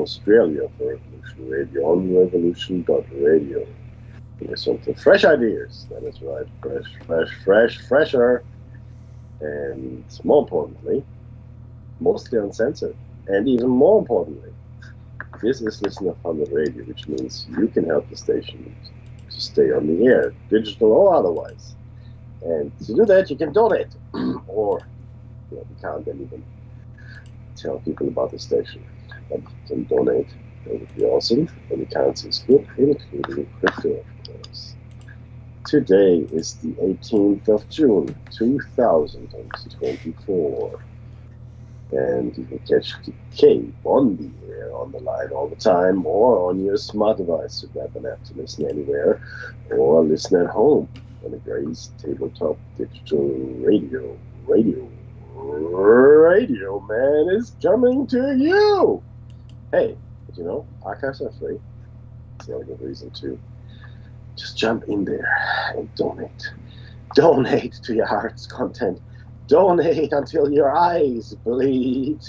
Australia for Revolution Radio on revolution.radio. There's something fresh ideas. That is right. Fresher. And more importantly, mostly uncensored. And even more importantly, this is Listener Funded Radio, which means you can help the station to stay on the air, digital or otherwise. And to do that, you can donate. Or, we can't even tell people about the station. But you can donate. That would be awesome. Any currency is good, including crypto, of course. Today is the 18th of June, 2024. And you can catch the Cape on the air, on the line all the time, or on your smart device to grab an app to listen anywhere, or listen at home on a Grace Tabletop Digital Radio. Radio Man is coming to you! Hey, did you know, archives are free. It's not a good reason to just jump in there and donate. Donate to your heart's content. Donate until your eyes bleed.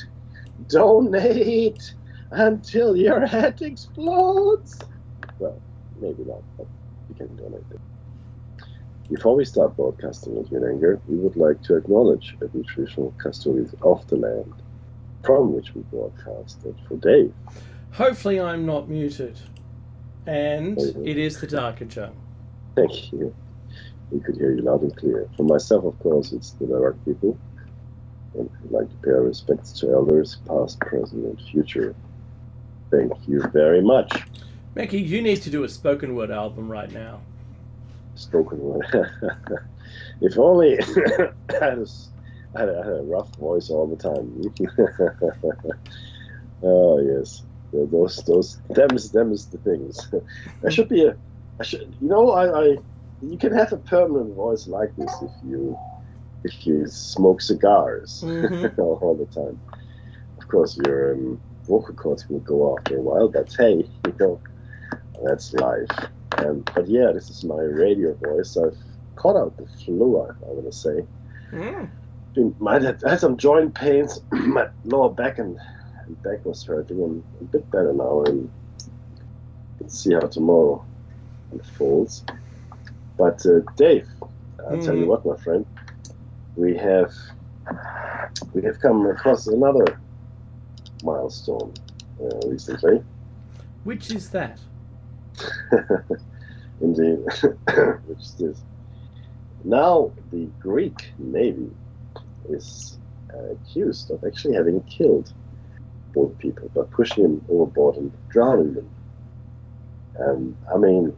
Donate until your head explodes. Well, maybe not, but you can donate it. Before we start broadcasting with Anger, we would like to acknowledge the traditional custodians of the land from which we broadcast. And for Dave. Hopefully I'm not muted. And it is the Darker Jung. Thank you. We could hear you loud and clear. For myself, of course, it's the Dark people. And I'd like to pay our respects to elders, past, present, and future. Thank you very much. Mickey, you need to do a spoken word album right now. Spoken word. If only I had a rough voice all the time. Oh yes, those them is the things. I should, you can have a permanent voice like this if you smoke cigars all the time. Of course, your vocal cords will go after a while, but hey, that's life. But yeah, this is my radio voice. I've caught out the flu, I want to say. I had some joint pains. My lower back and back was hurting. I'm a bit better now, and let's see how tomorrow unfolds. But Dave, I'll tell you what, my friend, we have come across another milestone recently. Which is that? Indeed. Which is this. Now the Greek Navy is accused of actually having killed both people by pushing them overboard and drowning them. I mean,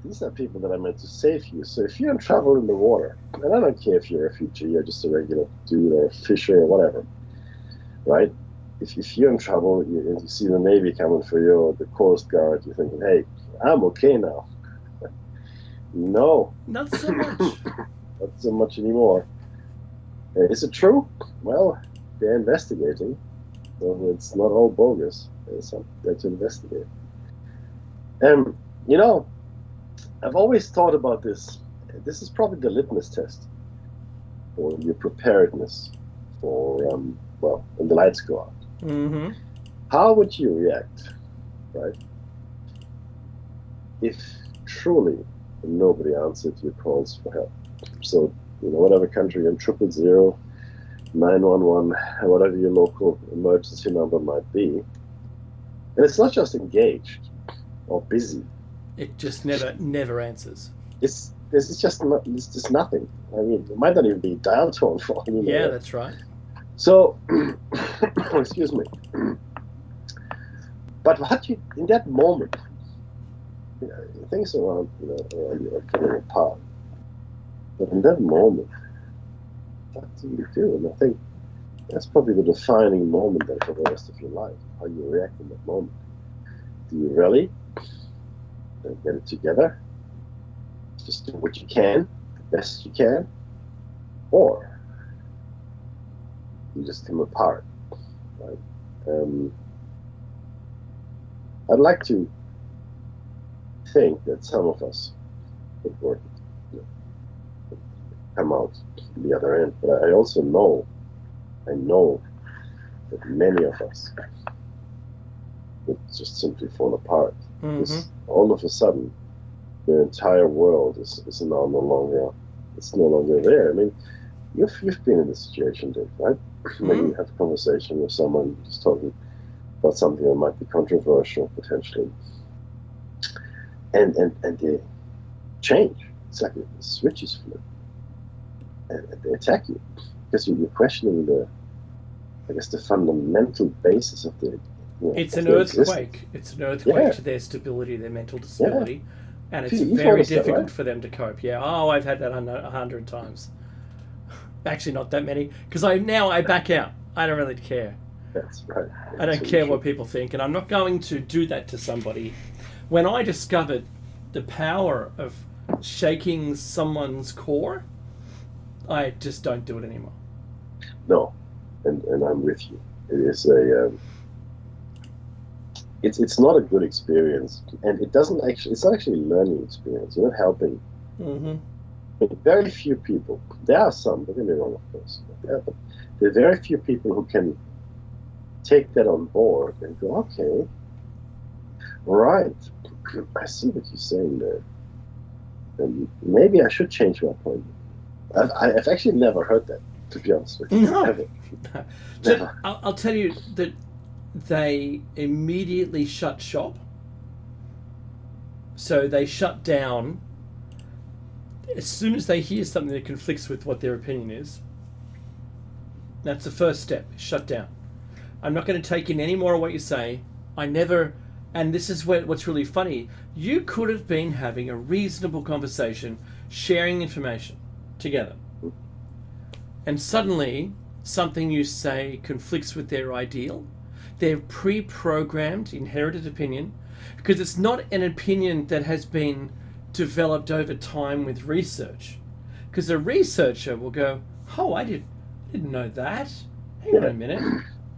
these are people that are meant to save you. So if you're in trouble in the water, and I don't care if you're a refugee or just a regular dude or a fisher or whatever, right? If you're in trouble and you see the Navy coming for you or the Coast Guard, you're thinking, hey, I'm okay now. No. Not so much. Not so much anymore. Is it true? Well, they're investigating. So it's not all bogus. There's something there to investigate. I've always thought about this. This is probably the litmus test for your preparedness for, when the lights go out. Mm-hmm. How would you react, right, if truly nobody answered your calls for help? So, whatever country you're in, 000, 911, whatever your local emergency number might be. And it's not just engaged or busy. It just never answers. It's just nothing. I mean, it might not even be dial tone for all you know. Yeah, that's right. So, excuse me. But what in that moment, things around you are falling apart. But in that moment, what do you do? And I think that's probably the defining moment then for the rest of your life, how you react in that moment. Do you rally and get it together? Just do what you can, the best you can, or you just come apart, right? I'd like to think that some of us would work, come out the other end, but I also know that many of us it just simply fall apart. Mm-hmm. Because all of a sudden, your entire world is now no longer there. I mean, you've been in this situation, Dave, right? When you have a conversation with someone just talking about something that might be controversial potentially, and they change. It's like the switches flip, and they attack you because you're questioning the fundamental basis of the. It's an earthquake. It's an earthquake to their stability, their mental stability, and it's very difficult for them to cope. Yeah. Oh, I've had that 100 times. Actually, not that many, because I back out. I don't really care. That's right. I don't care what people think, and I'm not going to do that to somebody. When I discovered the power of shaking someone's core, I just don't do it anymore. No, and I'm with you. It is it's not a good experience, and it's not actually a learning experience. You're not helping. Mm-hmm. Very few people. There are some, don't get me wrong, of course. But there are very few people who can take that on board and go, okay, right, I see what you're saying there. And maybe I should change my point. I've actually never heard that, to be honest with you. No. Never. I'll tell you that they immediately shut shop. So they shut down as soon as they hear something that conflicts with what their opinion is. That's the first step. Shut down. I'm not going to take in any more of what you say. I never... And this is what's really funny. You could have been having a reasonable conversation, sharing information together. And suddenly, something you say conflicts with their ideal. Their pre-programmed, inherited opinion. Because it's not an opinion that has been developed over time with research. Because a researcher will go, oh, I didn't know that. Hang on a minute.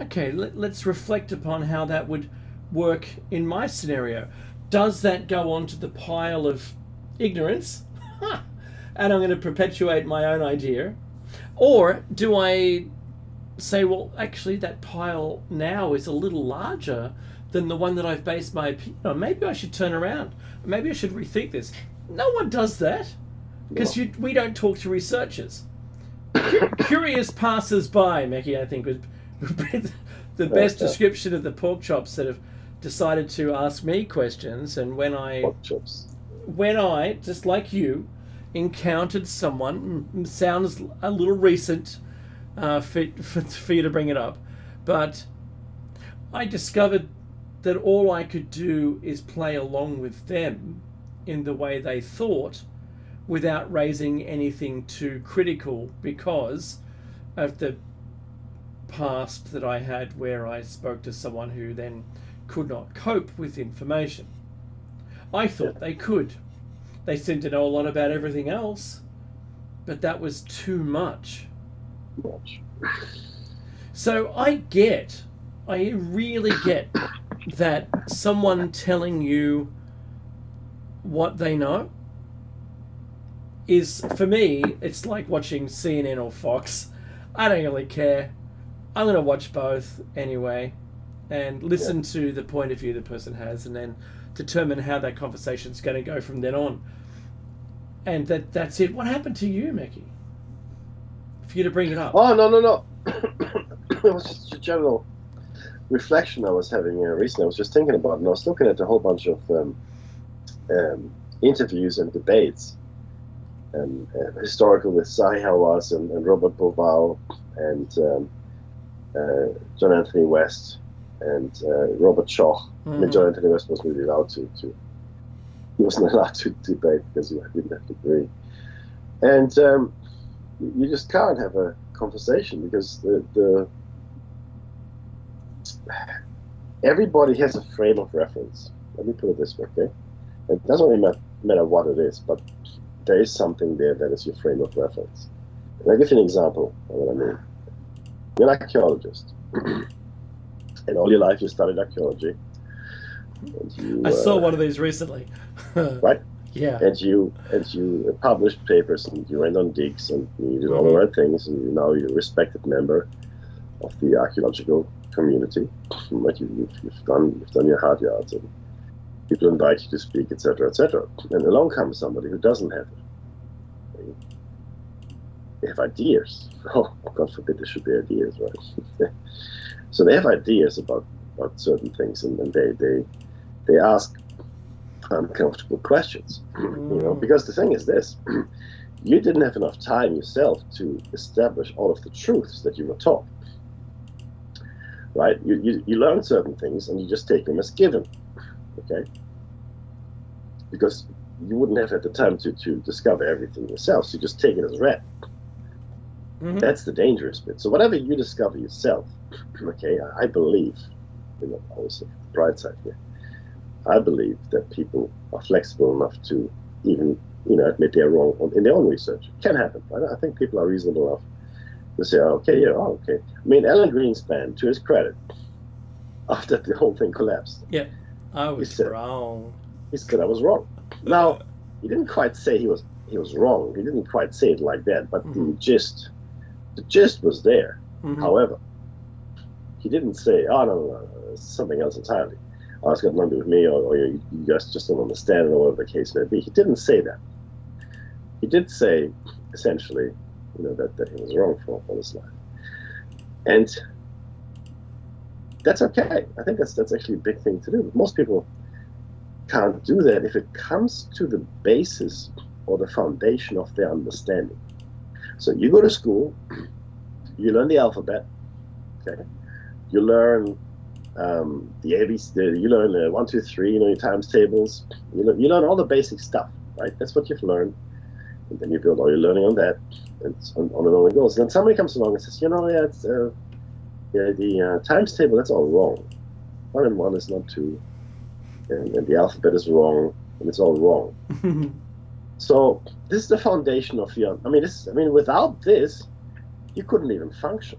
Okay, let's reflect upon how that would work in my scenario. Does that go onto the pile of ignorance? And I'm going to perpetuate my own idea? Or do I say, well, actually that pile now is a little larger than the one that I've based my opinion on. Maybe I should turn around. Maybe I should rethink this. No one does that because we don't talk to researchers. Curious passers-by, Mackie, I think, would be the best description of the pork chops that have decided to ask me questions. And when I, just like you, encountered someone, sounds a little recent for you to bring it up, but I discovered that all I could do is play along with them in the way they thought without raising anything too critical because of the past that I had where I spoke to someone who then could not cope with information. I thought they could. They seemed to know a lot about everything else, but that was too much. So I really get that someone telling you what they know is, for me, it's like watching CNN or Fox. I don't really care. I'm going to watch both anyway and listen to the point of view the person has and then determine how that conversation's going to go from then on. And that's it. What happened to you, Mickey? For you to bring it up. Oh, no. It was just a general reflection I was having recently. I was just thinking about it, and I was looking at a whole bunch of interviews and debates, historical with Zahi Hawass and Robert Bauval and John Anthony West and Robert Schoch. I mean, John Anthony West wasn't really allowed to. He wasn't allowed to debate because he didn't have to agree. And you just can't have a conversation because everybody has a frame of reference. Let me put it this way, okay? It doesn't really matter what it is, but there is something there that is your frame of reference. And I'll give you an example of what I mean. You're an archaeologist. And all your life you studied archaeology. I saw one of these recently. Right? Yeah. And you published papers and you went on digs and you did all the right things and now you're a respected member of the archaeological community. Right? You've done your hard yards, and people invite you to speak, etc., etc. And along comes somebody who doesn't have it. They have ideas. Oh, God forbid there should be ideas, right? So they have ideas about certain things, and they ask uncomfortable questions. Because the thing is this: you didn't have enough time yourself to establish all of the truths that you were taught. Right? You learn certain things, and you just take them as given. Okay? Because you wouldn't have had the time to discover everything yourself, so you just take it as read. Mm-hmm. That's the dangerous bit. So whatever you discover yourself, okay, I believe, always the bright side here, I believe that people are flexible enough to even, admit they're wrong in their own research. It can happen, right? I think people are reasonable enough to say, okay. I mean, Alan Greenspan, to his credit, after the whole thing collapsed, I was wrong. He said I was wrong. Now, he didn't quite say he was wrong. He didn't quite say it like that, but the gist was there. Mm-hmm. However, he didn't say, no, something else entirely. It's got nothing to do with me, or you guys just don't understand, or whatever the case may be. He didn't say that. He did say, essentially, that he was wrong for all his life. And that's okay. I think that's actually a big thing to do. But most people can't do that if it comes to the basis or the foundation of their understanding. So you go to school, you learn the alphabet, okay? You learn the ABC, you learn 1, 2, 3, your times tables. You learn all the basic stuff, right? That's what you've learned. And then you build all your learning on that, and on and on it goes. And then somebody comes along and says, it's the times table, that's all wrong. 1 and 1 is not 2. And the alphabet is wrong, and it's all wrong. So this is the foundation of your. Without this, you couldn't even function,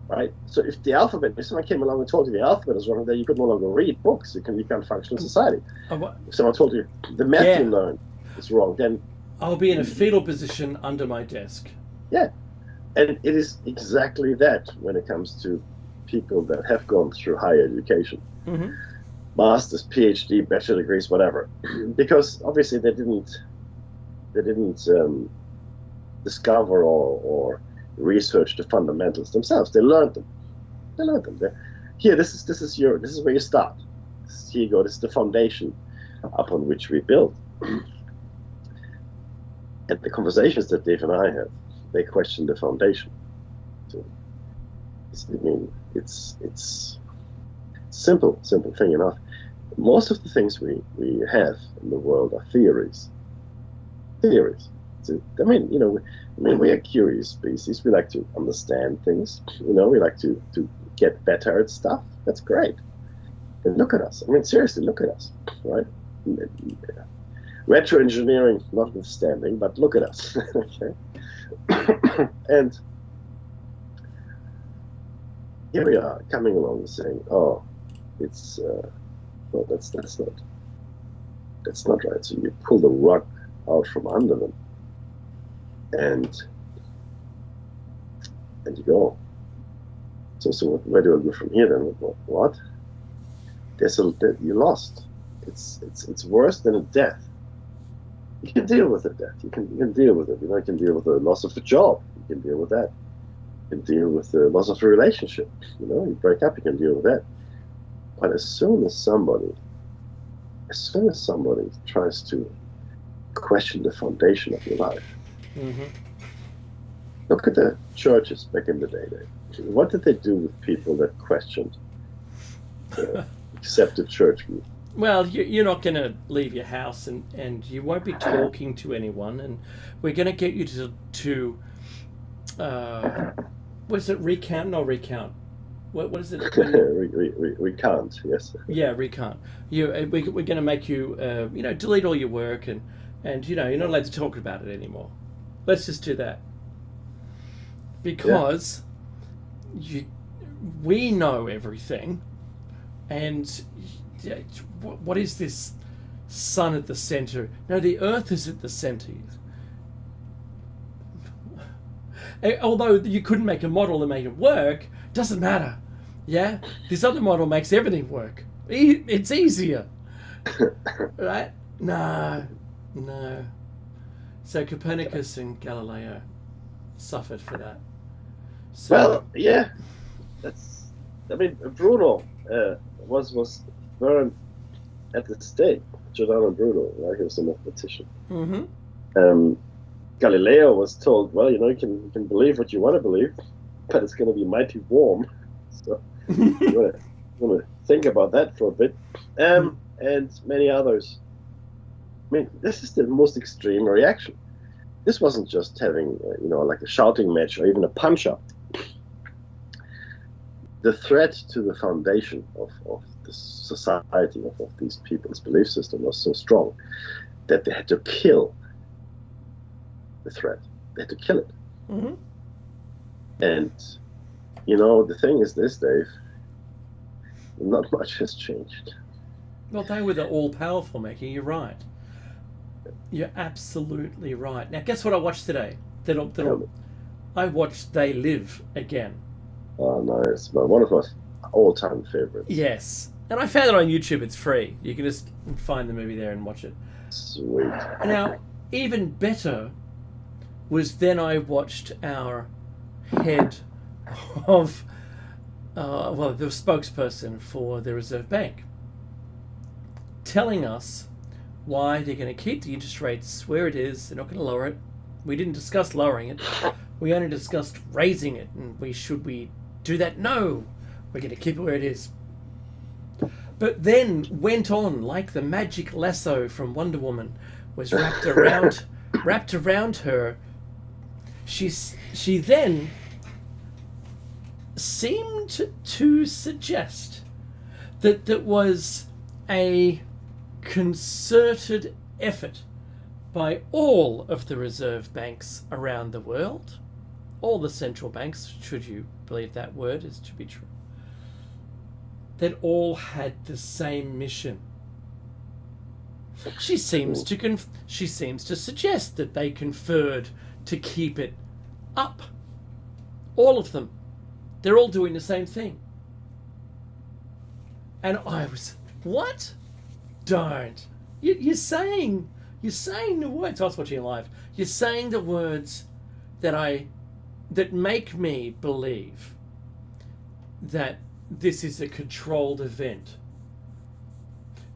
right? So if someone came along and told you the alphabet is wrong, then you could no longer read books. You can't function in society. If someone told you the math you learned is wrong, then I'll be in a fetal position under my desk. Yeah, and it is exactly that when it comes to people that have gone through higher education. Mm-hmm. Masters, PhD, bachelor degrees, whatever, because obviously they didn't discover or research the fundamentals themselves. They learned them. This is where you start. Here you go. This is the foundation upon which we build. And the conversations that Dave and I have, they question the foundation. So, it's simple thing enough. Most of the things we have in the world are theories. So, we are curious species. We like to understand things. We like to get better at stuff. That's great. And look at us. Seriously, look at us, right? Retro engineering notwithstanding, but look at us. Okay. And here we are coming along and saying, it's that's not right. So you pull the rug out from under them, and you go. So where do I go from here then? What? You lost. It's worse than a death. You can deal with a death. You can deal with it. You can deal with the loss of a job. You can deal with that. You can deal with the loss of a relationship. You break up. You can deal with that. But as soon as somebody tries to question the foundation of your life, look at the churches back in the day. What did they do with people that questioned the accepted church view? Well, you're not going to leave your house, and you won't be talking to anyone, and we're going to get you to what is it? Recount? No, recount. What is it? Recount, yes. Yeah, recount. We're going to make you, delete all your work, and you're not allowed to talk about it anymore. Let's just do that. Because we know everything, and what is this sun at the center? No, the earth is at the center. Although you couldn't make a model to make it work, Doesn't matter. Yeah? This other model makes everything work. It's easier. Right? No. So Copernicus and Galileo suffered for that. So, Well, yeah, Bruno was burned at the stake. Giordano Bruno, right? He was a mathematician. Galileo was told, well, you can believe what you want to believe, but it's going to be mighty warm. So you want to think about that for a bit. And many others. I mean, this is the most extreme reaction. This wasn't just having, like a shouting match or even a punch-up. The threat to the foundation of the society, of these people's belief system was so strong that they had to kill the threat. They had to kill it. And, the thing is this, Dave, not much has changed. Well, they were the all-powerful, Mackie. You're right. You're absolutely right. Now, guess what I watched today? I watched They Live again. Oh, nice. Well, one of my all-time favorites. Yes. And I found it on YouTube. It's free. You can just find the movie there and watch it. Sweet. Now, even better was then I watched our head of, the spokesperson for the Reserve Bank telling us why they're going to keep the interest rates where it is. They're not going to lower it. We didn't discuss lowering it. We only discussed raising it. And should we do that? No. We're going to keep it where it is. But then went on like the magic lasso from Wonder Woman was wrapped around her. She then seemed to suggest that there was a concerted effort by all of the reserve banks around the world, all the central banks, should you believe that word is to be true, that all had the same mission. She seems to suggest that they conferred to keep it up. All of them. They're all doing the same thing. And I was, what? Don't. You're saying the words. I was watching it live. You're saying the words that make me believe that this is a controlled event.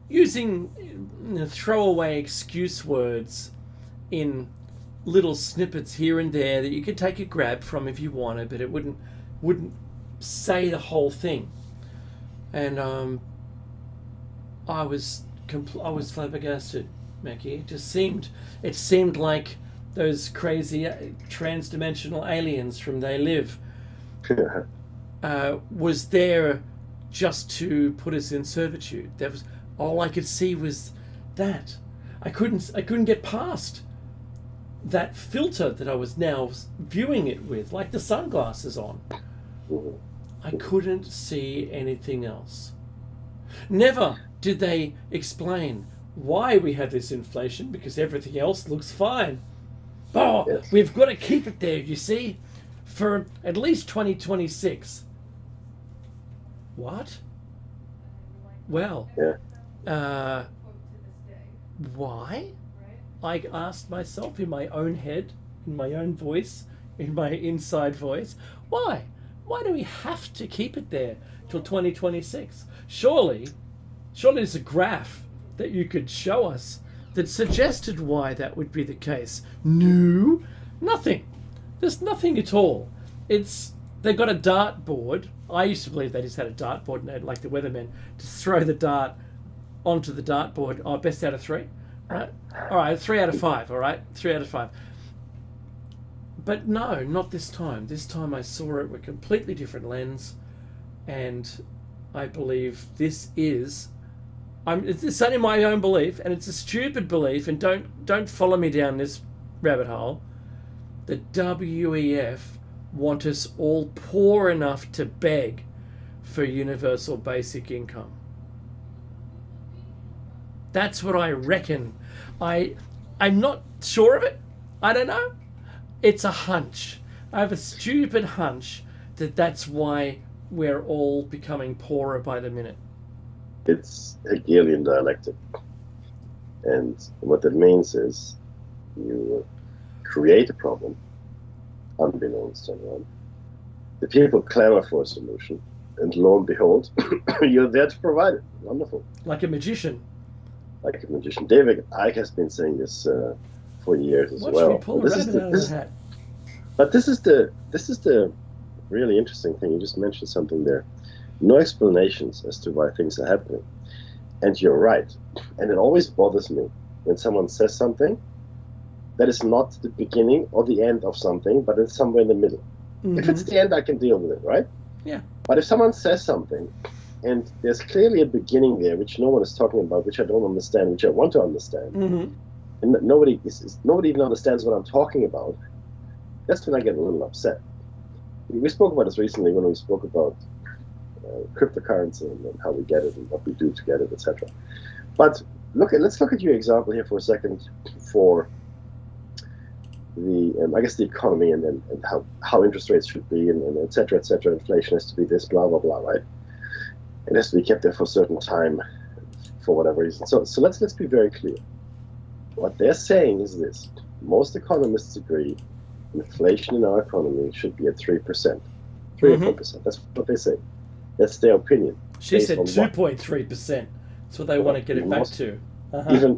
Using throwaway excuse words in little snippets here and there that you could take a grab from if you wanted, but it wouldn't say the whole thing. And I was flabbergasted, Mackie. It seemed like those crazy trans-dimensional aliens from They Live was there just to put us in servitude. That was all I could see was that. I couldn't get past that filter that I was now viewing it with, like the sunglasses on. I couldn't see anything else. Never did they explain why we had this inflation, because everything else looks fine. Oh, yes. We've got to keep it there, you see, for at least 2026. What? Well, why? I asked myself in my own head, in my own voice, in my inside voice, why? Why do we have to keep it there till 2026? Surely there's a graph that you could show us that suggested why that would be the case. No, nothing. There's nothing at all. They've got a dartboard. I used to believe they just had a dartboard and they'd, like the weathermen, to throw the dart onto the dartboard. Oh, best out of 3, right? All right, 3 out of 5. All right, 3 out of 5. But no, not this time. This time I saw it with a completely different lens, and I believe this is. It's only my own belief, and it's a stupid belief. And don't follow me down this rabbit hole. The WEF want us all poor enough to beg for universal basic income. That's what I reckon. I'm not sure of it. I don't know. It's a hunch. I have a stupid hunch that that's why we're all becoming poorer by the minute. It's Hegelian dialectic. And what that means is you create a problem, unbeknownst to anyone. The people clamor for a solution, and lo and behold, you're there to provide it. Wonderful. Like a magician. Like a magician. David Icke has been saying this for years as Watch well. me pull a rabbit out of the hat. But this is the really interesting thing. You just mentioned something there. No explanations as to why things are happening. And you're right. And it always bothers me when someone says something that is not the beginning or the end of something, but it's somewhere in the middle. Mm-hmm. If it's the end, I can deal with it, right? Yeah. But if someone says something and there's clearly a beginning there, which no one is talking about, which I don't understand, which I want to understand, and nobody even understands what I'm talking about, that's when I get a little upset. We spoke about this recently when we spoke about cryptocurrency and how we get it and what we do to get it, etc. But let's look at your example here for a second for the I guess the economy and how interest rates should be and etc. etc. Inflation has to be this, blah blah blah, right? It has to be kept there for a certain time for whatever reason. So let's be very clear. What they're saying is this: most economists agree inflation in our economy should be at 3%, 3 or 4%. That's what they say. That's their opinion. She said 2.3%. That's what they want to get it back to.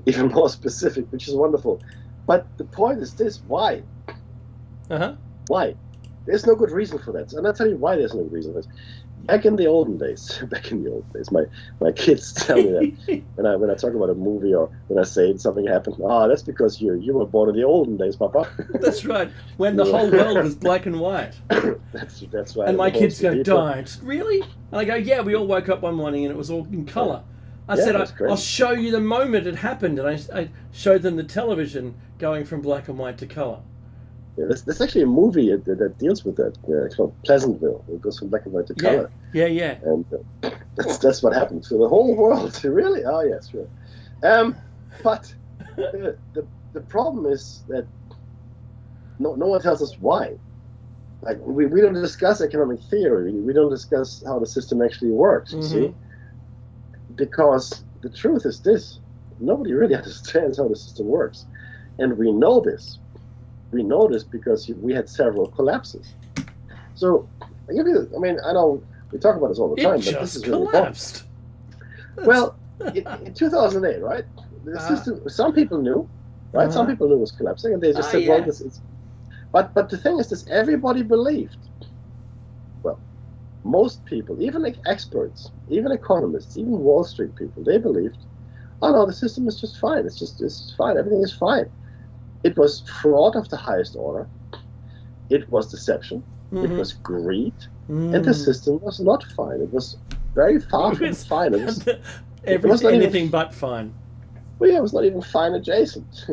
Even more specific, which is wonderful. But the point is this: why? Why? There's no good reason for that. And I'll tell you why there's no good reason for this. Back in the olden days, my kids tell me that when I talk about a movie or when I say something happened, that's because you were born in the olden days, Papa. That's right. When the whole world was black and white. That's right. And my kids go, died. Really? And I go, yeah, we all woke up one morning and it was all in colour. I said, I'll show you the moment it happened. And I showed them the television going from black and white to colour. Yeah, there's actually a movie that deals with that. It's called Pleasantville. It goes from black and white to color. Yeah. And that's what happened to the whole world. Really? Oh, yes, sure. But the problem is that no one tells us why. Like we don't discuss economic theory. We don't discuss how the system actually works. You see, because the truth is this: nobody really understands how the system works, and we know this. We know this because we had several collapses. So, I know we talk about this all the time, but this is really collapsed. Well, in 2008, right? The system. Some people knew, right? Some people knew it was collapsing, and they just said, "Well, this is." But the thing is, this everybody believed. Well, most people, even experts, even economists, even Wall Street people, they believed, "Oh no, the system is just fine. It's fine. Everything is fine." It was fraud of the highest order. It was deception. It was greed. And the system was not fine. It was very far from fine. It was anything but fine. Well, yeah, it was not even fine adjacent.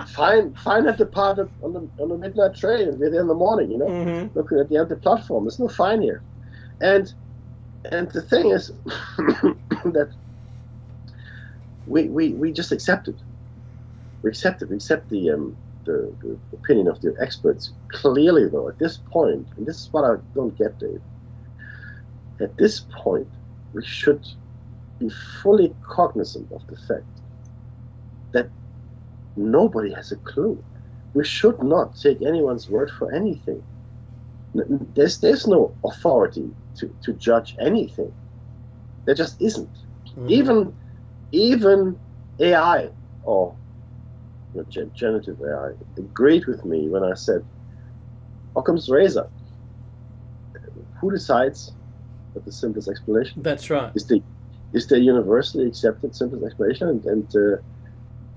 Fine had departed on the midnight train and we're there in the morning, looking at the empty platform. There's no fine here. And the thing is that we just accepted. We accept the opinion of the experts. Clearly, though, at this point, and this is what I don't get, Dave, at this point, we should be fully cognizant of the fact that nobody has a clue. We should not take anyone's word for anything. There's no authority to judge anything. There just isn't. Even AI or generative AI agreed with me when I said, Occam's razor. Who decides what the simplest explanation? That's right. Is the universally accepted simplest explanation? And I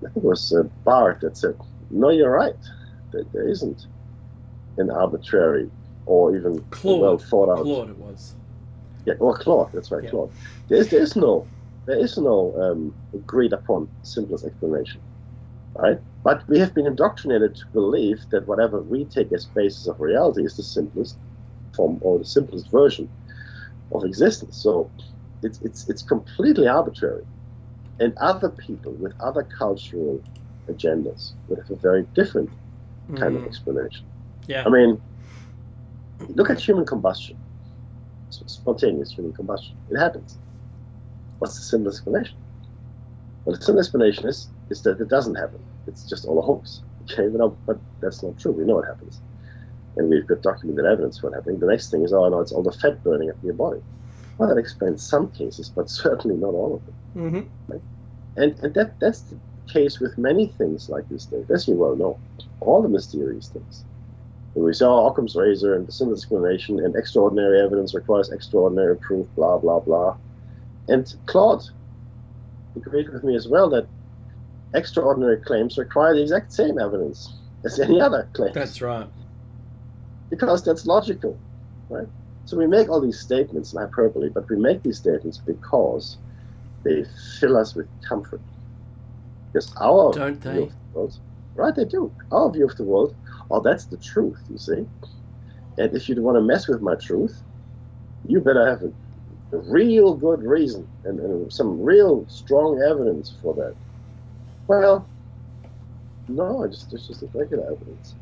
think it was Barth that said, no, you're right. There isn't an arbitrary or even well thought out. Claude it was. Yeah, or Claude. That's right, yeah. Claude. There is no agreed upon simplest explanation. Right? But we have been indoctrinated to believe that whatever we take as basis of reality is the simplest form or the simplest version of existence. So it's completely arbitrary. And other people with other cultural agendas would have a very different kind of explanation. Yeah. I mean, look at human combustion. spontaneous human combustion. It happens. What's the simple explanation? Well, the simple explanation is that it doesn't happen. It's just all a hoax. Okay, but that's not true. We know it happens. And we've got documented evidence for it happening. The next thing is, oh no, it's all the fat burning up in your body. Well, that explains some cases, but certainly not all of them. Mm-hmm. Right? And that's the case with many things like this, Dave. As you well know, all the mysterious things. When we saw Occam's razor and the simple explanation and extraordinary evidence requires extraordinary proof, blah, blah, blah. And Claude agreed with me as well that extraordinary claims require the exact same evidence as any other claim. That's right. Because that's logical, right? So we make all these statements in hyperbole, but we make these statements because they fill us with comfort. Because our Don't they? view of the world, right, they do. Our view of the world, oh, that's the truth, you see. And if you want to mess with my truth, you better have a real good reason and some real strong evidence for that. Well, no, it's just a regular evidence.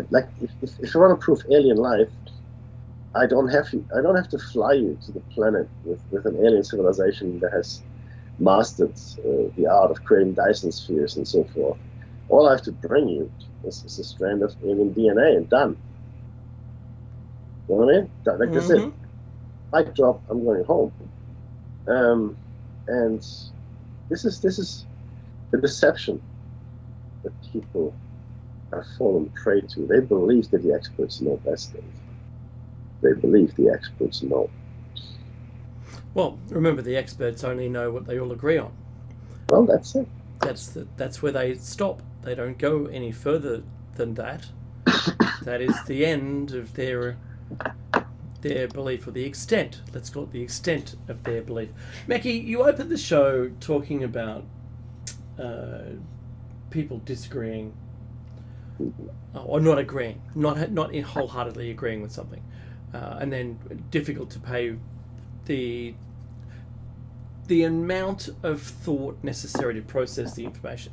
Like if you want to prove alien life, I don't have to fly you to the planet with an alien civilization that has mastered the art of creating Dyson spheres and so forth. All I have to bring you is a strand of alien DNA and done. You know what I mean? Like that's it. Mic drop. I'm going home. And this is the deception that people have fallen prey to. They believe that the experts know best. They believe the experts know. Well, remember, the experts only know what they all agree on. Well, that's it. That's where they stop. They don't go any further than that. That is the end of their belief, or the extent. Let's call it the extent of their belief. Mackie, you opened the show talking about people disagreeing, or not agreeing, not wholeheartedly agreeing with something, and then difficult to pay the amount of thought necessary to process the information.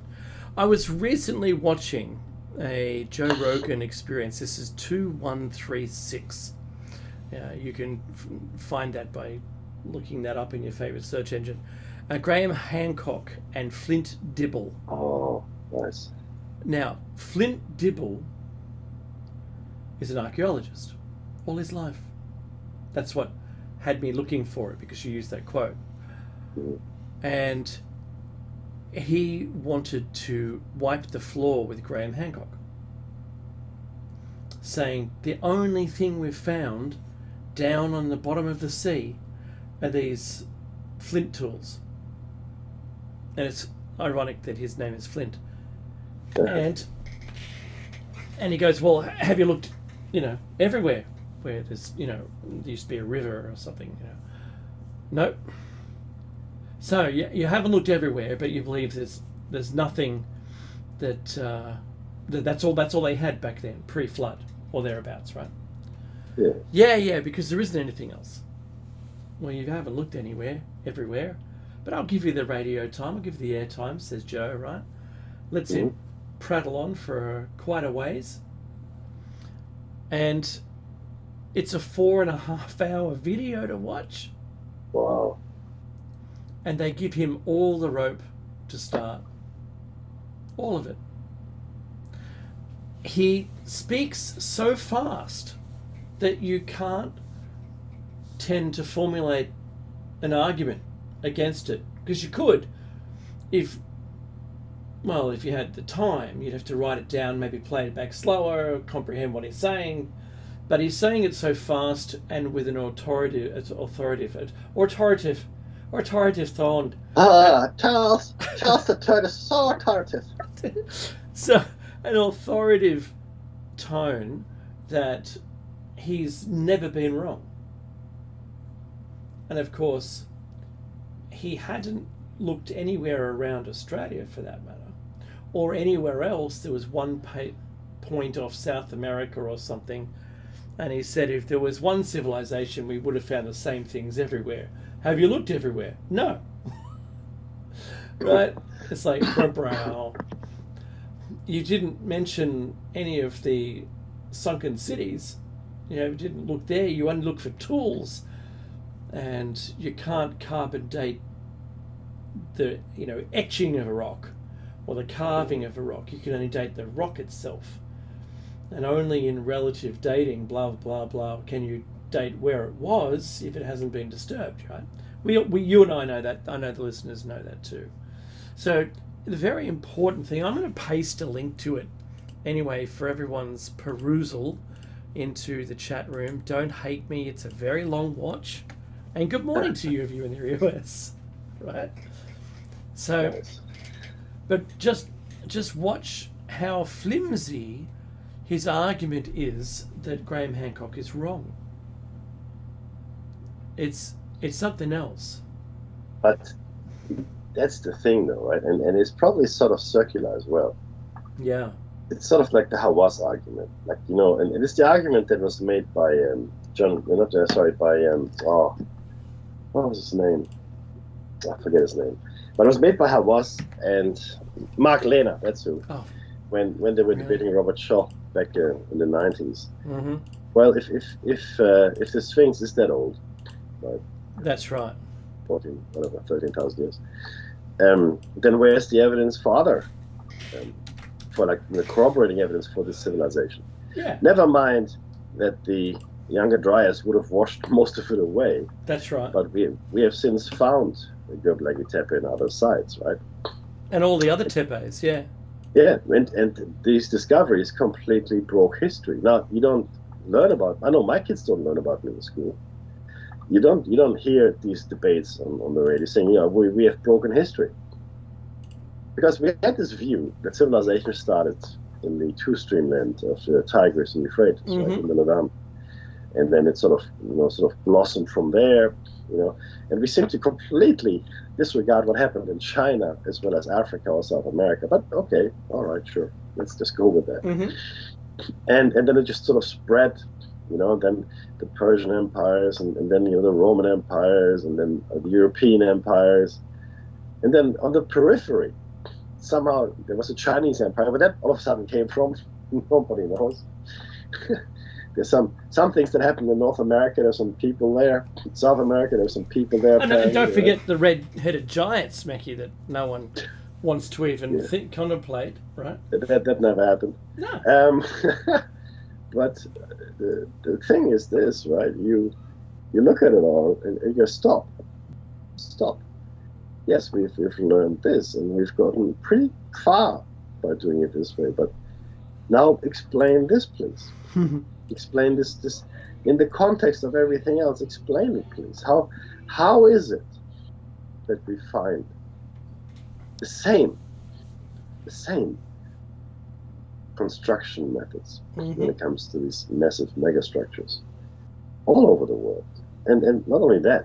I was recently watching a Joe Rogan Experience. This is 2136. You can find that by looking that up in your favorite search engine. Graham Hancock and Flint Dibble. Oh, nice. Now, Flint Dibble is an archaeologist all his life. That's what had me looking for it, because you used that quote. And he wanted to wipe the floor with Graham Hancock, saying the only thing we've found down on the bottom of the sea are these flint tools. And it's ironic that his name is Flint. And he goes, well, have you looked, everywhere where there's, there used to be a river or something, Nope. So you haven't looked everywhere, but you believe there's nothing that's all they had back then, pre-flood or thereabouts, right? Yeah, because there isn't anything else. Well, you haven't looked everywhere, but I'll give you the radio time, I'll give you the air time, says Joe, right? Let's him prattle on for quite a ways. And it's a 4.5-hour video to watch. Wow. And they give him all the rope to start. All of it. He speaks so fast that you can't tend to formulate an argument against it. Because you could. If you had the time, you'd have to write it down, maybe play it back slower, comprehend what he's saying. But he's saying it so fast and with an authoritative tone. Charles the Third is so authoritative. So, an authoritative tone that he's never been wrong. And of course, he hadn't looked anywhere around Australia, for that matter, or anywhere else. There was one point off South America or something, and he said if there was one civilization, we would have found the same things everywhere. Have you looked everywhere? No. Right? It's like, brow. You didn't mention any of the sunken cities You didn't look there. You only look for tools, and you can't carbon date the etching of a rock or the carving of a rock. You can only date the rock itself, and only in relative dating, blah blah blah, can you date where it was if it hasn't been disturbed. Right? You and I know that. I know the listeners know that too. So the very important thing, I'm going to paste a link to it anyway for everyone's perusal into the chat room. Don't hate me. It's a very long watch. And good morning to you if you're in the US. Right? So, Nice. but just watch how flimsy his argument is that Graham Hancock is wrong. It's something else. But that's the thing, though, right? And it's probably sort of circular as well. Yeah. It's sort of like the Hawass argument, like and it's the argument that was made by what was his name? I forget his name, but it was made by Hawass and Mark Lehner. That's who. Oh. When they were debating Robert Shaw back in the 90s. Mm-hmm. Well, if the Sphinx is that old, right? That's right. 13,000 years. Then where's the evidence for other? For like the corroborating evidence for this civilization. Yeah. Never mind that the Younger Dryas would have washed most of it away. That's right. But we have since found Göbekli Tepe and other sites, right? And all the other tepes, yeah. Yeah, and these discoveries completely broke history. Now you don't learn about. I know my kids don't learn about them in school. You don't hear these debates on the radio saying, we have broken history. Because we had this view that civilization started in the two-stream land of the Tigris and Euphrates, right, in the Levant, and then it sort of blossomed from there, and we seem to completely disregard what happened in China as well as Africa or South America. But okay, all right, sure, let's just go with that. Mm-hmm. And then it just sort of spread, then the Persian empires, and then the Roman empires, and then the European empires, and then on the periphery. Somehow there was a Chinese empire, but that all of a sudden came from nobody knows. There's some things that happened in North America. There's some people there. In South America, there's some people there. And don't forget the red-headed giants, Mackie, that no one wants to even contemplate, right? That never happened. No. But the thing is this, right? You look at it all and you go, stop. Yes, we've learned this, and we've gotten pretty far by doing it this way. But now explain this, please. Explain this in the context of everything else. Explain it, please. How is it that we find the same construction methods when it comes to these massive megastructures all over the world? And not only that,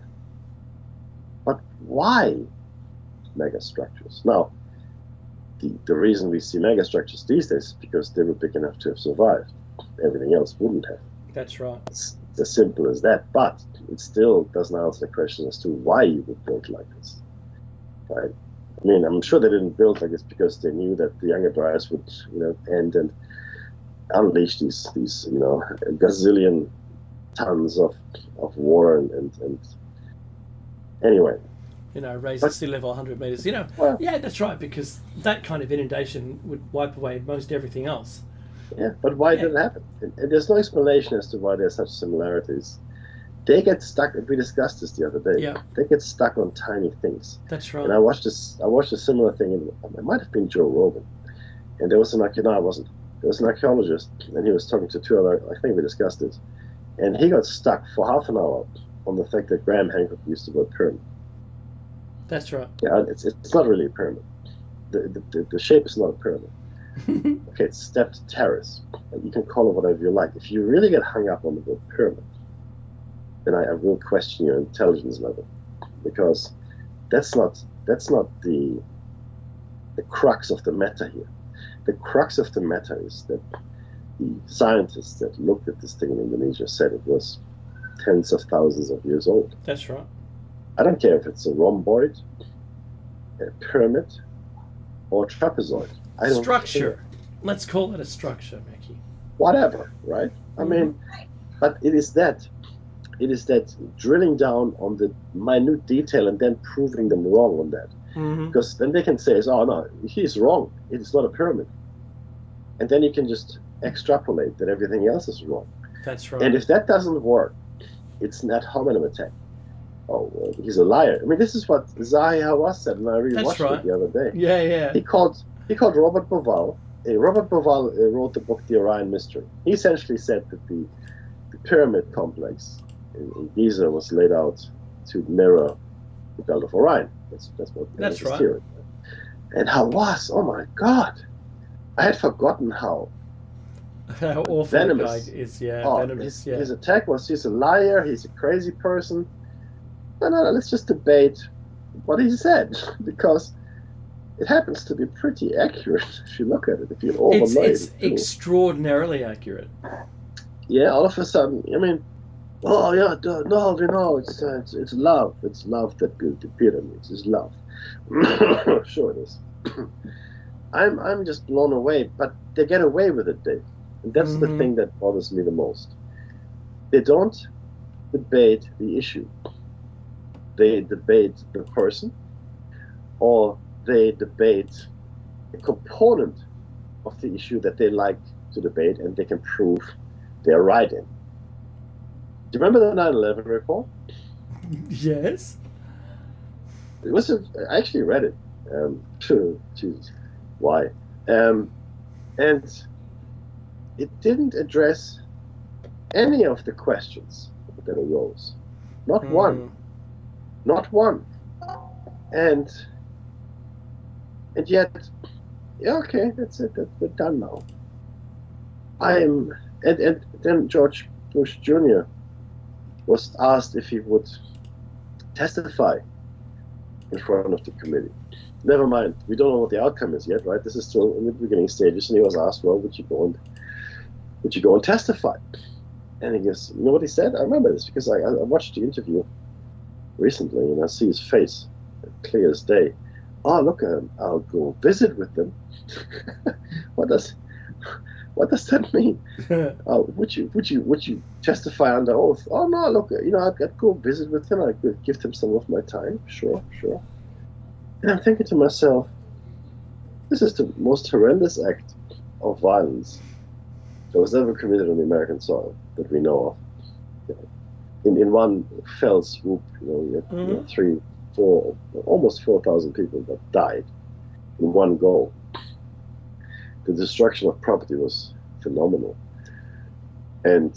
but why megastructures? Now, the reason we see megastructures these days is because they were big enough to have survived. Everything else wouldn't have. That's right. It's as simple as that. But it still doesn't answer the question as to why you would build like this. Right? I mean, I'm sure they didn't build like this because they knew that the Younger Dryas would, end and unleash these gazillion tons of water and anyway. Raise the sea level 100 meters. Well, yeah, that's right, because that kind of inundation would wipe away most everything else. Yeah, but why did it happen? And there's no explanation as to why there's such similarities. They get stuck. We discussed this the other day. Yeah. They get stuck on tiny things. That's right. And I watched a similar thing. It might have been Joe Rogan, and there was an archaeologist, and he was talking to two other. I think we discussed this, and he got stuck for half an hour on the fact that Graham Hancock used the word pyramid. That's right. Yeah, it's not really a pyramid. The shape is not a pyramid. Okay, it's stepped terrace. And you can call it whatever you like. If you really get hung up on the word pyramid, then I will question your intelligence level, because that's not the crux of the matter here. The crux of the matter is that the scientists that looked at this thing in Indonesia said it was tens of thousands of years old. That's right. I don't care if it's a rhomboid, a pyramid, or a trapezoid. I don't structure. care. Let's call it a structure, Mackie. Whatever, right? I mean, But it is that drilling down on the minute detail and then proving them wrong on that. Because then they can say, oh no, he's wrong. It's not a pyramid. And then you can just extrapolate that everything else is wrong. That's right. And if that doesn't work, it's an ad hominem attack. Oh, well, he's a liar. I mean, this is what Zahi Hawass said, and I rewatched it the other day. Yeah. He called Robert Bauval. Robert Bauval wrote the book The Orion Mystery. He essentially said that the pyramid complex in Giza was laid out to mirror the Belt of Orion. That's right. Theory. And Hawass, oh my God, I had forgotten how awful venomous the guy is. Venomous. His attack was, he's a liar, he's a crazy person. No, let's just debate what he said, because it happens to be pretty accurate if you look at it. If you overlay it, it's extraordinarily accurate. Yeah, all of a sudden, I mean, oh yeah, no, it's love. It's love that built the pyramids. It's love. Sure it is. I'm just blown away, but they get away with it, Dave. And that's the thing that bothers me the most. They don't debate the issue. They debate the person, or they debate a component of the issue that they like to debate and they can prove they're right in. Do you remember the 9/11 report? Yes. I actually read it. Jeez, why? And it didn't address any of the questions that arose. Not one. Not one. And yet, yeah, okay, that's it. We're done now. And then George Bush Jr. was asked if he would testify in front of the committee. Never mind, we don't know what the outcome is yet, right? This is still in the beginning stages, and he was asked, well, would you go and testify? And he goes, you know what he said? I remember this because I watched the interview recently, and I see his face clear as day. Oh, look, I'll go visit with them. What does that mean? Would you testify under oath? Oh no, look, I'd go visit with them. I could give them some of my time. Sure. And I'm thinking to myself, this is the most horrendous act of violence that was ever committed on the American soil that we know of. In one fell swoop, you had 3, 4, almost 4,000 people that died in one go. The destruction of property was phenomenal. And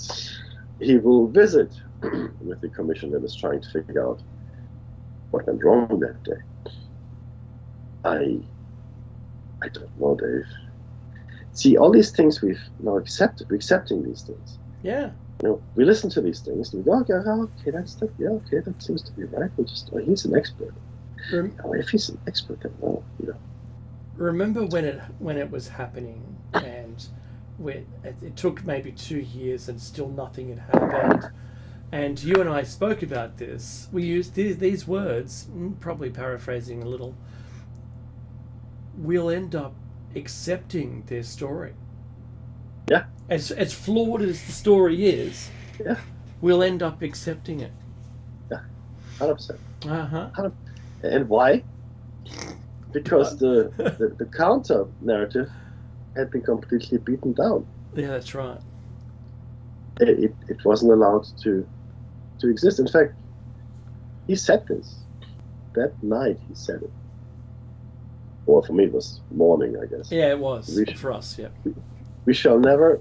he will visit with the commission that is trying to figure out what went wrong that day. I don't know, Dave. See, all these things we've now accepted. We're accepting these things. Yeah. We listen to these things and we go, okay, that seems to be right. He's an expert. If he's an expert, then no, Remember when it was happening, and it took maybe 2 years and still nothing had happened, and you and I spoke about this. We used these words, probably paraphrasing a little. We'll end up accepting their story. Yeah. As flawed as the story is, yeah, we'll end up accepting it. Yeah, 100%. 100%. And why? Because the counter narrative had been completely beaten down. Yeah, that's right. It wasn't allowed to exist. In fact, he said this. That night he said it. Or for me it was morning, I guess. Yeah, it was. For us, yeah. We shall never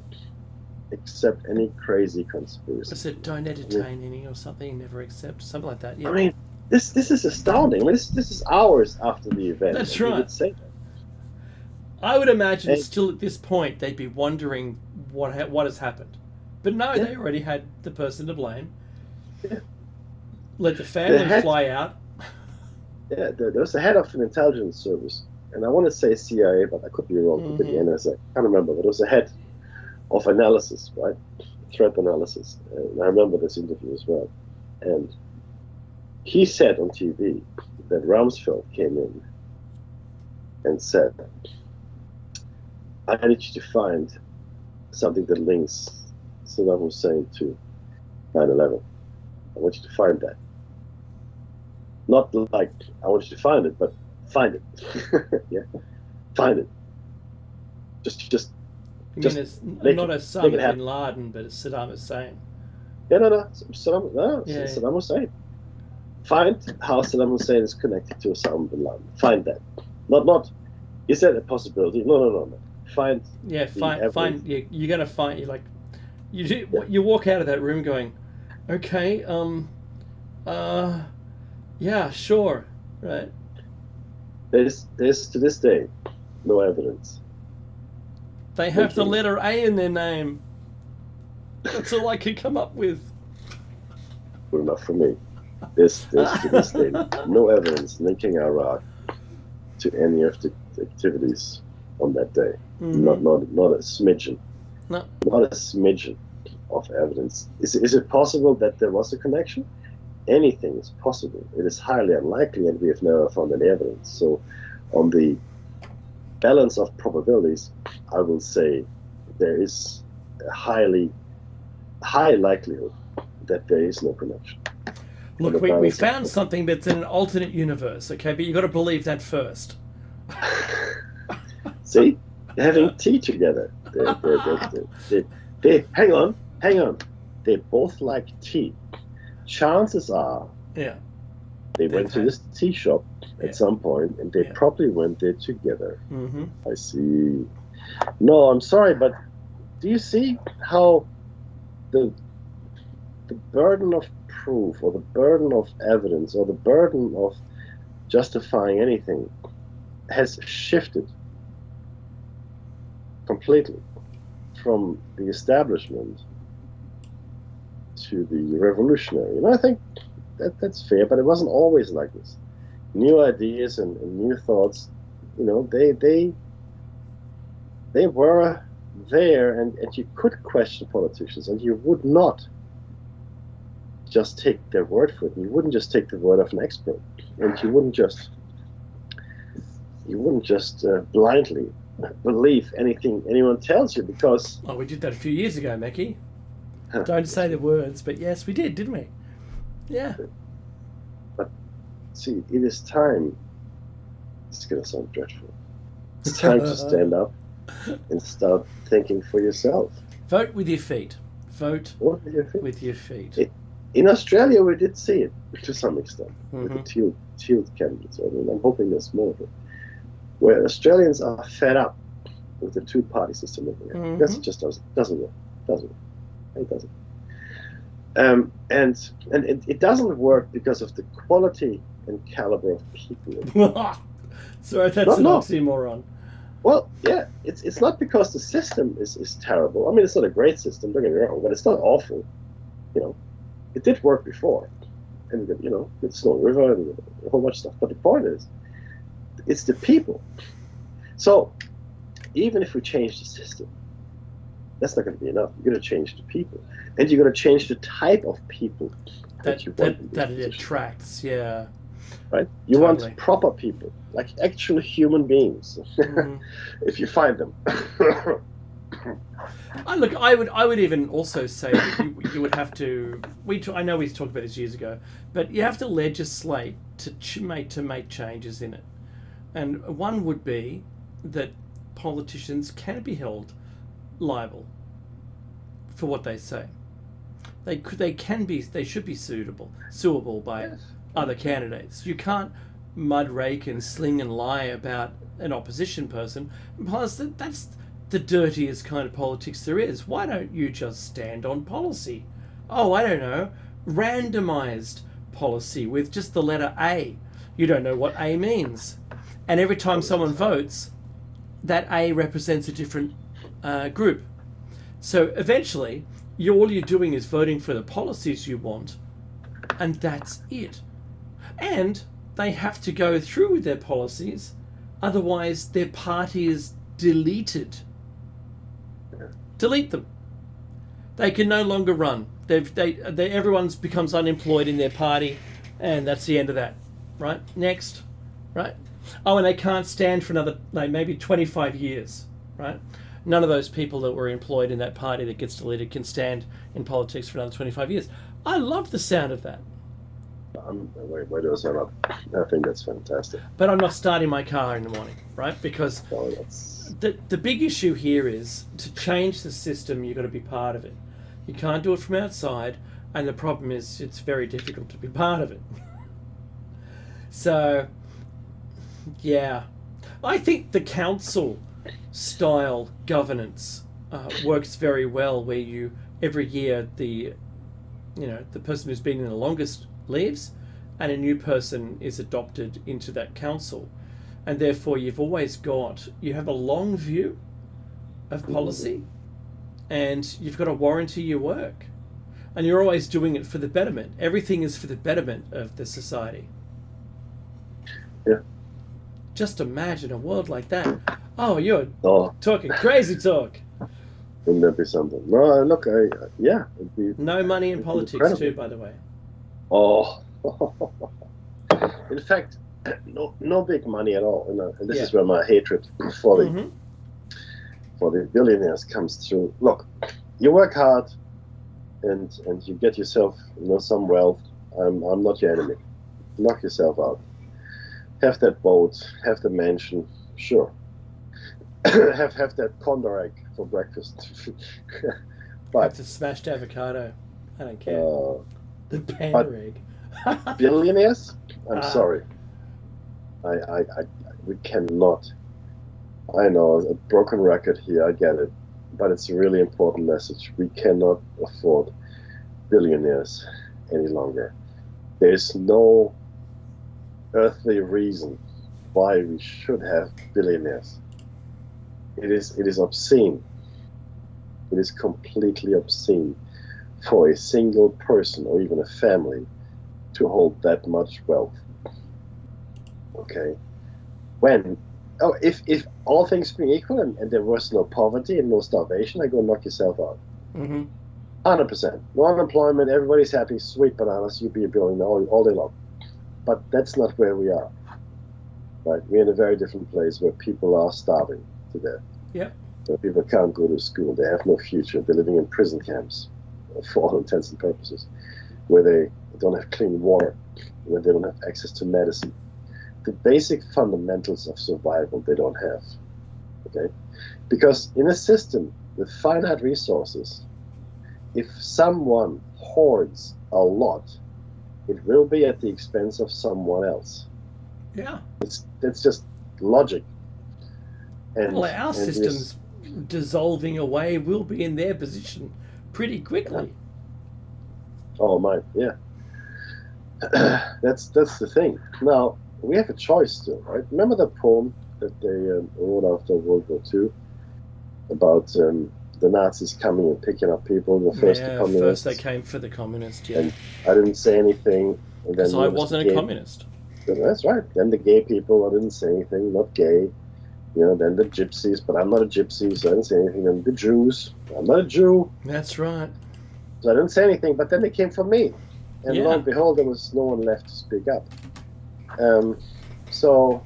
accept any crazy conspiracy. I said, don't entertain any or something, never accept, something like that. Yeah. I mean, this is astounding. I mean, this is hours after the event. That's right. Would say that. I would imagine still at this point they'd be wondering what has happened. But no, they already had the person to blame. Yeah. Let the family fly out. Yeah, there was the head of an intelligence service, and I want to say CIA, but I could be wrong. Could be NSA. I can't remember, but it was the head of analysis, right? Threat analysis. And I remember this interview as well. And he said on TV that Rumsfeld came in and said, I need you to find something that links Saddam Hussein to 9/11. I want you to find that. Not like I want you to find it, but find it. Yeah, find it. Just You mean just it's make not it Osama make it bin happen. Laden, but it's Saddam Hussein. Yeah, no, Saddam, no, Yeah. Saddam Hussein. Find how Saddam Hussein is connected to Osama bin Laden. Find that. Not. Is that a possibility? No. Find Yeah, the find evidence. you're gonna find you like Yeah. you walk out of that room going, okay, uh, yeah, sure, right? There's to this day no evidence They have the linking. letter A in their name. That's all I could come up with. Good enough for me. There's to this day no evidence linking Iraq to any of the activities on that day. Mm-hmm. Not a smidgen. No. Not a smidgen of evidence. Is it possible that there was a connection? Anything is possible. It is highly unlikely, and we have never found any evidence. So, on the balance of probabilities, I will say there is a high likelihood that there is no connection. Look, we found something that's in an alternate universe, okay? But you got to believe that first. See, they're having tea together. They hang on. They both like tea. Chances are, Yeah. they went to this tea shop at some point, and they probably went there together. Mm-hmm. I see. No, I'm sorry, but do you see how the burden of proof, or the burden of evidence, or the burden of justifying anything has shifted completely from the establishment to the revolutionary? And I think that's fair, but it wasn't always like this. New ideas and new thoughts, they were there, and you could question politicians, and you would not just take their word for it. You wouldn't just take the word of an expert, and you wouldn't just blindly believe anything anyone tells you, because we did that a few years ago, Mackie. Don't say the words, but yes, we did, didn't we? Yeah. But see, it is time. It's going to sound dreadful. It's time to stand up and start thinking for yourself. Vote with your feet. Vote with your feet. In Australia, we did see it to some extent with Mm-hmm. the teal candidates. I mean, I'm hoping there's more of it, where Australians are fed up with the two-party system over here. Mm-hmm. Because it just doesn't work. It doesn't. And it doesn't work because of the quality and caliber of people. Sorry, that's an oxymoron. Well, yeah, it's not because the system is terrible. I mean, it's not a great system, don't get me wrong, but it's not awful. It did work before, and with Snow River and a whole bunch of stuff. But the point is, it's the people. So even if we change the system, that's not going to be enough. You're going to change the people, and you're going to change the type of people that you want. That it attracts, yeah. Right? You Totally. want proper people, like actual human beings, Mm-hmm. if you find them. Look, I would even also say that you would have to. I know we talked about this years ago, but you have to legislate to make changes in it, and one would be that politicians can be held liable for what they say. They should be suable by other candidates. You can't mudrake and sling and lie about an opposition person. Plus, that's the dirtiest kind of politics there is. Why don't you just stand on policy? Oh, I don't know, randomized policy with just the letter A. You don't know what A means, and every time someone votes, that A represents a different group. So eventually, all you're doing is voting for the policies you want, and that's it. And they have to go through with their policies, otherwise their party is deleted. Delete them. They can no longer run. Everyone's becomes unemployed in their party, and that's the end of that. Right? Next. Right? Oh, and they can't stand for another maybe 25 years. Right? None of those people that were employed in that party that gets deleted can stand in politics for another 25 years. I love the sound of that. Wait a second. I think that's fantastic. But I'm not starting my car in the morning, right? Because Oh, that's the big issue here is to change the system, you've got to be part of it. You can't do it from outside, and the problem is it's very difficult to be part of it. So, yeah. I think the council style governance works very well, where you every year the person who's been in the longest leaves, and a new person is adopted into that council, and therefore you have a long view of policy, and you've got to warranty your work, and you're always doing it for the betterment. Everything is for the betterment of the society. yeah. Just imagine a world like that. Oh, you're Oh, talking crazy talk. wouldn't that be something? No, look, yeah, it'd be No money in it'd be politics incredible. too, by the way. Oh, in fact, no big money at all. And this is where my hatred for the Mm-hmm. for the billionaires comes through. Look, you work hard, and you get yourself some wealth. I'm not your enemy. Knock yourself out. Have that boat. Have the mansion. Sure. have that condor egg for breakfast. But It's a smashed avocado. I don't care. The but panda egg. billionaires, I'm Ah. sorry. I we cannot. I know a broken record here. I get it, but it's a really important message. We cannot afford billionaires any longer. There's no earthly reason why we should have billionaires. It is obscene. It is completely obscene for a single person or even a family to hold that much wealth. Okay, if all things being equal and there was no poverty and no starvation, I go knock yourself out. Mm-hmm. 100%. No unemployment, everybody's happy, sweet bananas, you'd be a billionaire all day long. But that's not where we are. Right? We're in a very different place where people are starving to death. Yep. Where people can't go to school, they have no future, they're living in prison camps for all intents and purposes, where they don't have clean water, where they don't have access to medicine. The basic fundamentals of survival they don't have. Okay? Because in a system with finite resources, if someone hoards a lot, it will be at the expense of someone else. Yeah. That's just logic. And, Well, our and system's dissolving away. We'll be in their position pretty quickly. Oh my, yeah. That's the thing. Now we have a choice still, right? Remember the poem that they wrote after World War II about the Nazis coming and picking up people, the first Yeah, communists. first they came for the communist, yeah. And I didn't say anything. And then Because I there was wasn't the a gay- communist. That's right. Then the gay people, I didn't say anything, not gay. Then the gypsies, but I'm not a gypsy, so I didn't say anything. Then the Jews, I'm not a Jew, That's right. so I didn't say anything. But then they came for me, and lo Yeah. and behold, there was no one left to speak up. So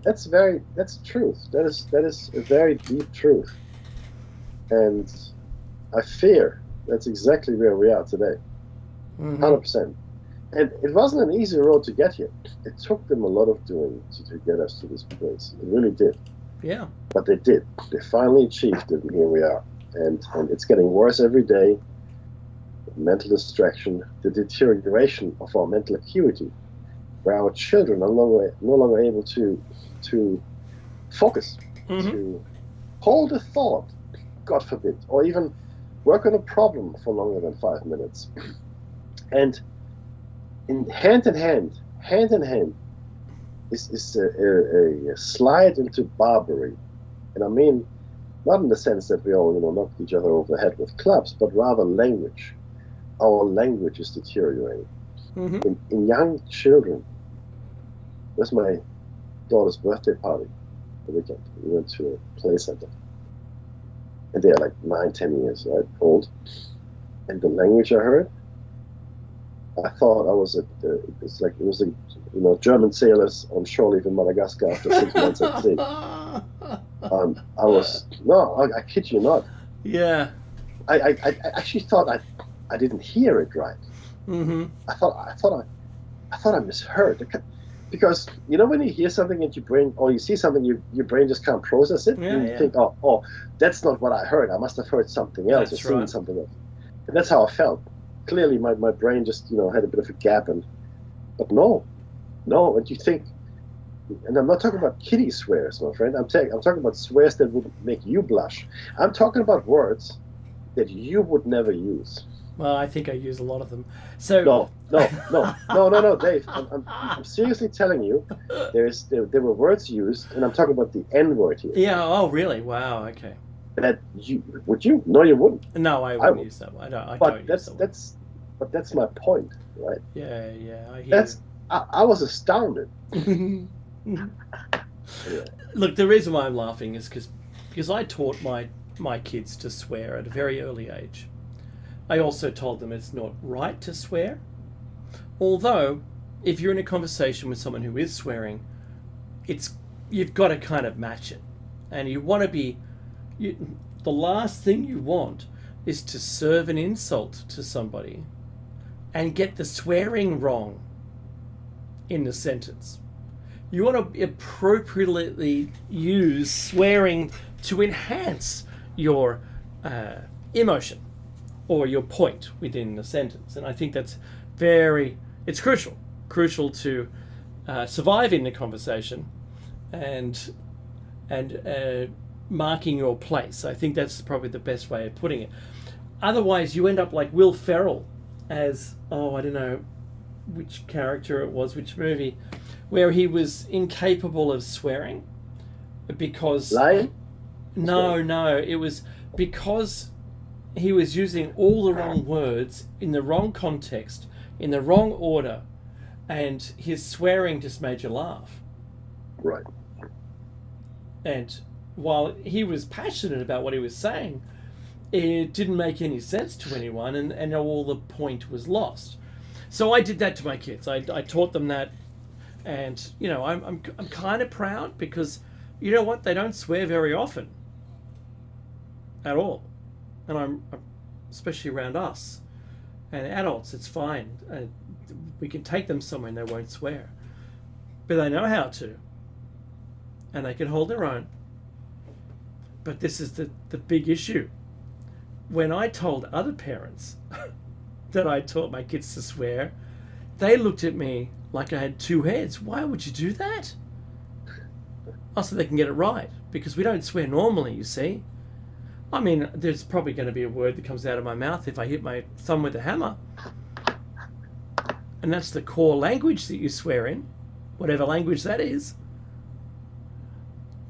that's truth. That is a very deep truth, and I fear that's exactly where we are today. Mhm. 100%. And it wasn't an easy road to get here. It took them a lot of doing to get us to this place. It really did. Yeah. But they did. They finally achieved it, and here we are. And it's getting worse every day. Mental distraction, the deterioration of our mental acuity, where our children are no longer able to focus, Mhm. to hold a thought, God forbid, or even work on a problem for longer than 5 minutes. And hand in hand is a slide into Barbary. And I mean, not in the sense that we all knock each other over the head with clubs, but rather language. Our language is deteriorating. Mhm. In young children, it was my daughter's birthday party the weekend. We went to a play center. And they're like 9, 10 years old. And the language I heard, I thought I was it was German sailors on shore leave in Madagascar after 6 months at sea. I was no, I kid you not. Yeah. I actually thought I didn't hear it right. Mm-hmm. I thought I misheard because when you hear something and your brain or you see something, your brain just can't process it, Yeah, and you yeah. think, oh, that's not what I heard. I must have heard something else or That's seen right. something else, and that's how I felt. Clearly, my brain just had a bit of a gap, but no, and you think, and I'm not talking about kiddie swears, my friend. I'm talking about swears that would make you blush. I'm talking about words that you would never use. Well, I think I use a lot of them. So. No, Dave. I'm seriously telling you, there were words used, and I'm talking about the N word here. Yeah. Oh, really? Wow. Okay. That would you? No, you wouldn't. No, I I wouldn't would. use that one. I But don't use that one. that's my point, right? Yeah, yeah. I hear That's I was astounded. you. Anyway, Look, the reason why I'm laughing is because I taught my kids to swear at a very early age. I also told them it's not right to swear. Although, if you're in a conversation with someone who is swearing, you've got to kind of match it, and you want to be. The last thing you want is to serve an insult to somebody and get the swearing wrong in the sentence. You want to appropriately use swearing to enhance your emotion or your point within the sentence. And I think that's it's crucial to survive in the conversation and marking your place. I think that's probably the best way of putting it. Otherwise, you end up like Will Ferrell as, I don't know which character it was, which movie, where he was incapable of swearing because... Lion? No, it was because he was using all the wrong words in the wrong context, in the wrong order, and his swearing just made you laugh. Right. And while he was passionate about what he was saying, it didn't make any sense to anyone, and all the point was lost. So I did that to my kids. I taught them that, and I'm kind of proud because you know what? They don't swear very often, at all, and I'm especially around us and adults. It's fine. We can take them somewhere and they won't swear, but they know how to, and they can hold their own. But this is the big issue. When I told other parents that I taught my kids to swear, they looked at me like I had two heads. Why would you do that? So they can get it right, because we don't swear normally, you see. I mean, there's probably going to be a word that comes out of my mouth if I hit my thumb with a hammer. And that's the core language that you swear in, whatever language that is.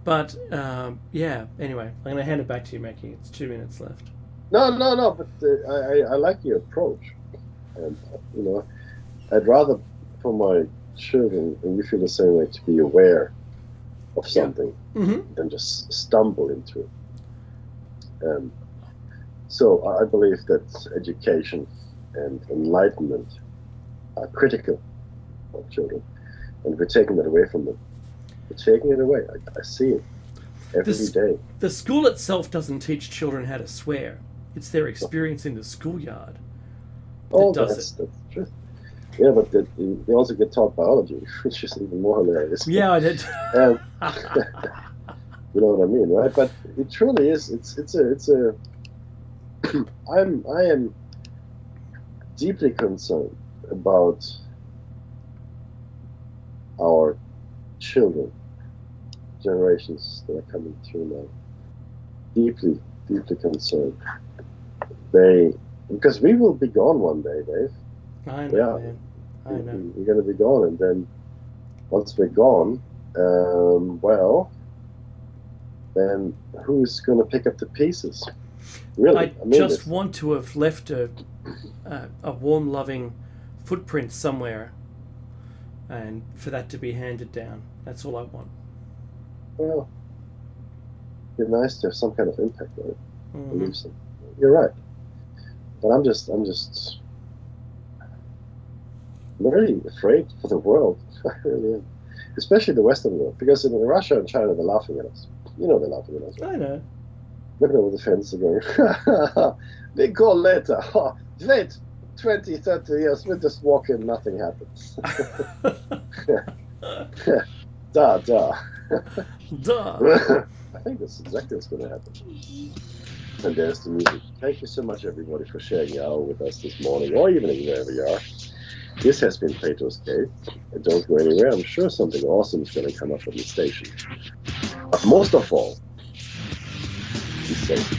But, yeah, anyway, I'm going to hand it back to you, Mackie. It's 2 minutes left. No, but I like your approach. And, I'd rather for my children, and you feel the same way, to be aware of something than just stumble into it. So I believe that education and enlightenment are critical for children, and we're taking that away from them. We're taking it away. I see it every day. The school itself doesn't teach children how to swear. It's their experience in the schoolyard that does it. That's true. Yeah, but they also get taught biology, which is even more hilarious. Yeah, I did. You know what I mean, right? But it truly is. It's a. I am deeply concerned about our children, generations that are coming through now. Deeply concerned. Because we will be gone one day, Dave. I know, man. I know. We're going to be gone, and then once we're gone, then who's going to pick up the pieces? Really, I just want to have left a warm, loving footprint somewhere, and for that to be handed down. That's all I want. Well, it'd be nice to have some kind of impact on it. Mm-hmm. You're right, but I'm just very afraid for the world. I really am, especially the Western world, because in Russia and China they're laughing at us. You know they're laughing at us. Right? I know. Looking over the fence and going, big call later. Oh, wait, 20, 30 years, we just walk in, nothing happens. Da. Duh. I think that's exactly what's going to happen. And there's the music. Thank you so much, everybody, for sharing your hour with us this morning or evening, wherever you are. This has been Platos Cave. And don't go anywhere. I'm sure something awesome is going to come up on the station. But most of all, be safe.